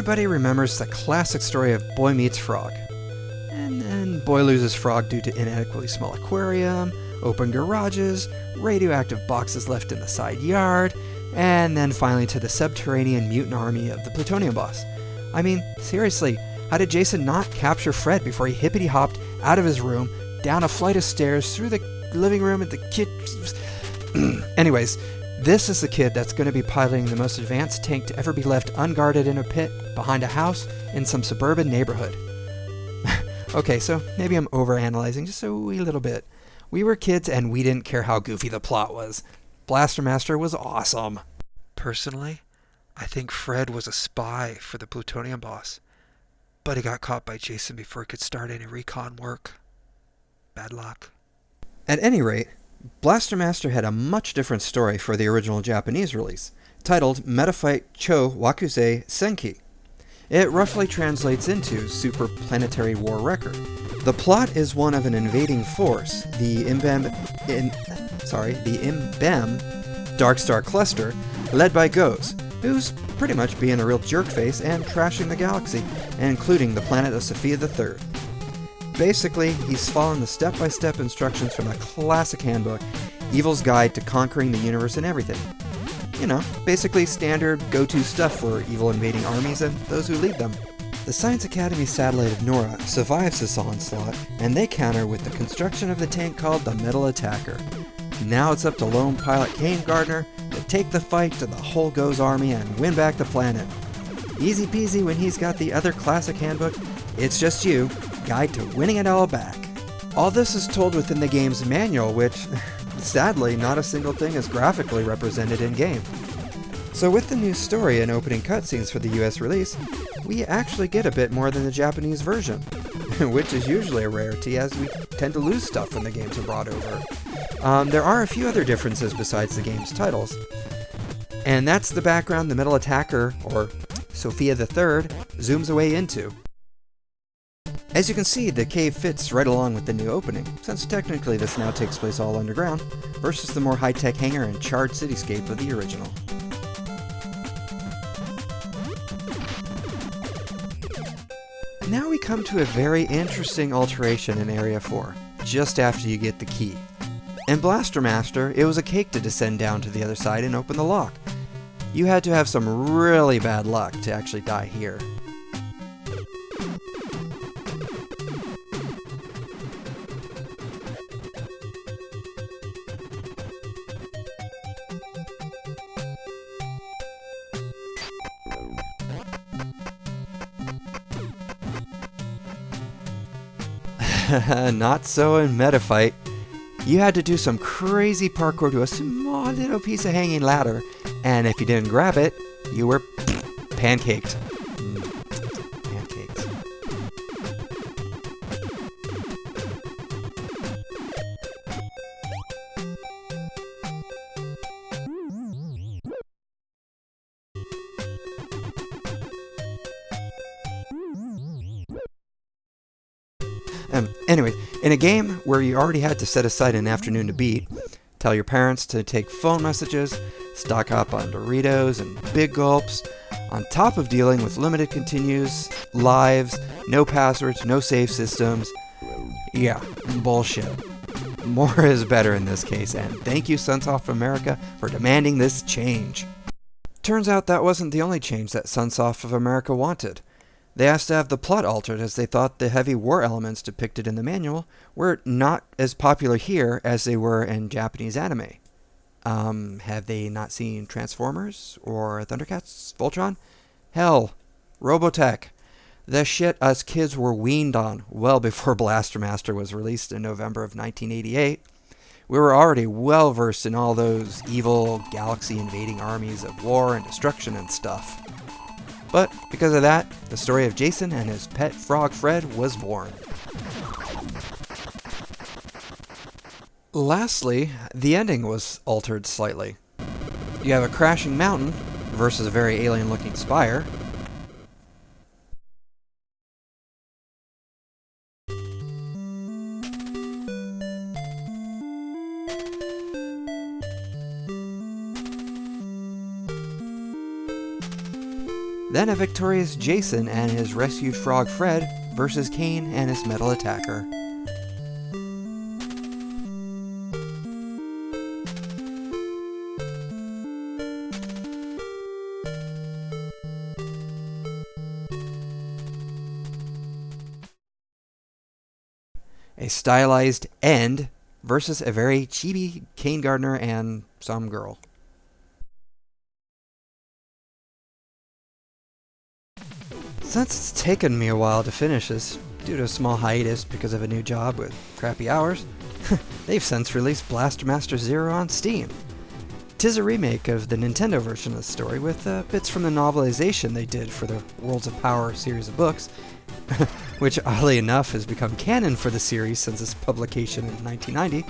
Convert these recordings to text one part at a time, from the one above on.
Everybody remembers the classic story of Boy Meets Frog. And then Boy loses Frog due to inadequately small aquarium, open garages, radioactive boxes left in the side yard, and then finally to the subterranean mutant army of the Plutonium boss. I mean, seriously, how did Jason not capture Fred before he hippity-hopped out of his room, down a flight of stairs, through the living room at the kitchen? Anyways, this is the kid that's going to be piloting the most advanced tank to ever be left unguarded in a pit behind a house in some suburban neighborhood. Okay, so maybe I'm overanalyzing just a wee little bit. We were kids and we didn't care how goofy the plot was. Blaster Master was awesome. Personally, I think Fred was a spy for the Plutonium boss, but he got caught by Jason before he could start any recon work. Bad luck. At any rate, Blaster Master had a much different story for the original Japanese release, titled Metafight Cho Wakuse Senki. It roughly translates into Super Planetary War Record. The plot is one of an invading force, the Imbem Darkstar Cluster, led by Goes, who's pretty much being a real jerkface and trashing the galaxy, including the planet of Sophia III. Basically, he's following the step-by-step instructions from the classic handbook, Evil's Guide to Conquering the Universe and Everything. You know, basically standard go-to stuff for evil invading armies and those who lead them. The Science Academy satellite of Nora survives this onslaught, and they counter with the construction of the tank called the Metal Attacker. Now it's up to lone pilot Kane Gardner to take the fight to the whole Goes army and win back the planet. Easy peasy when he's got the other classic handbook, It's Just You, Guide to Winning It All Back. All this is told within the game's manual, which, sadly, not a single thing is graphically represented in-game. So with the new story and opening cutscenes for the US release, we actually get a bit more than the Japanese version, which is usually a rarity as we tend to lose stuff when the games are brought over. There are a few other differences besides the game's titles, and that's the background the Metal Attacker, or Sophia III, zooms away into. As you can see, the cave fits right along with the new opening, since technically this now takes place all underground, versus the more high-tech hangar and charred cityscape of the original. Now we come to a very interesting alteration in Area 4, just after you get the key. In Blaster Master, it was a cake to descend down to the other side and open the lock. You had to have some really bad luck to actually die here. Not so in Metafight. You had to do some crazy parkour to a small little piece of hanging ladder, and if you didn't grab it, you were pancaked. Pancakes. Anyway, in a game where you already had to set aside an afternoon to beat, tell your parents to take phone messages, stock up on Doritos and big gulps, on top of dealing with limited continues, lives, no passwords, no save systems. Yeah, bullshit. More is better in this case, and thank you Sunsoft of America for demanding this change. Turns out that wasn't the only change that Sunsoft of America wanted. They asked to have the plot altered as they thought the heavy war elements depicted in the manual were not as popular here as they were in Japanese anime. Have they not seen Transformers? Or Thundercats? Voltron? Hell, Robotech. The shit us kids were weaned on well before Blaster Master was released in November of 1988. We were already well versed in all those evil, galaxy-invading armies of war and destruction and stuff. But because of that, the story of Jason and his pet frog Fred was born. Lastly, the ending was altered slightly. You have a crashing mountain versus a very alien-looking spire. Then a victorious Jason and his rescued frog Fred versus Kane and his metal attacker. A stylized End versus a very chibi Kane Gardner and some girl. Since it's taken me a while to finish this, due to a small hiatus because of a new job with crappy hours, they've since released Blaster Master Zero on Steam. 'Tis a remake of the Nintendo version of the story with bits from the novelization they did for the Worlds of Power series of books, which oddly enough has become canon for the series since its publication in 1990,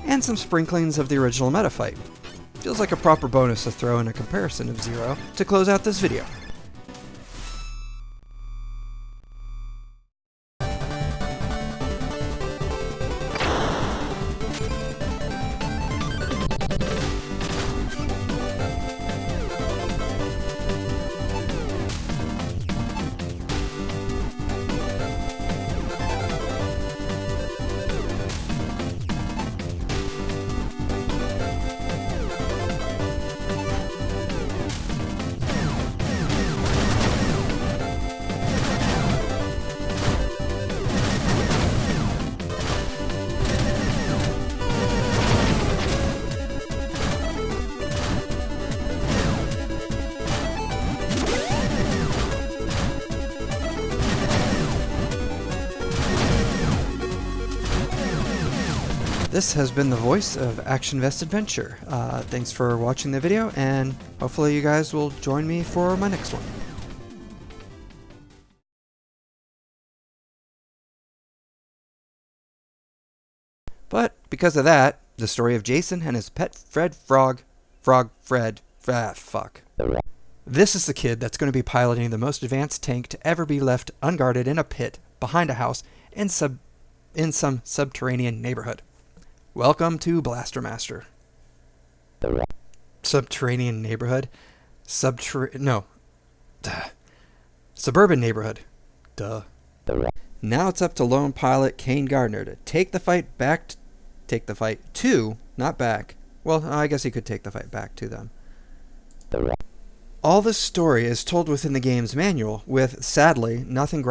and some sprinklings of the original meta fight. Feels like a proper bonus to throw in a comparison of Zero to close out this video. This has been the voice of ActionVestAdventure. Thanks for watching the video, and hopefully you guys will join me for my next one. But because of that, the story of Jason and his pet Fred Fred, fuck. This is the kid that's going to be piloting the most advanced tank to ever be left unguarded in a pit behind a house in some subterranean neighborhood. Welcome to Blaster Master. Subterranean neighborhood? Suburban neighborhood. Duh. Now it's up to lone pilot Kane Gardner to take the fight to, not back. Well, I guess he could take the fight back to them. All this story is told within the game's manual, with, sadly, nothing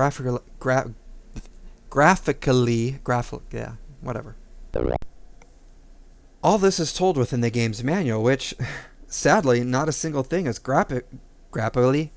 All this is told within the game's manual, which, sadly, not a single thing is graphically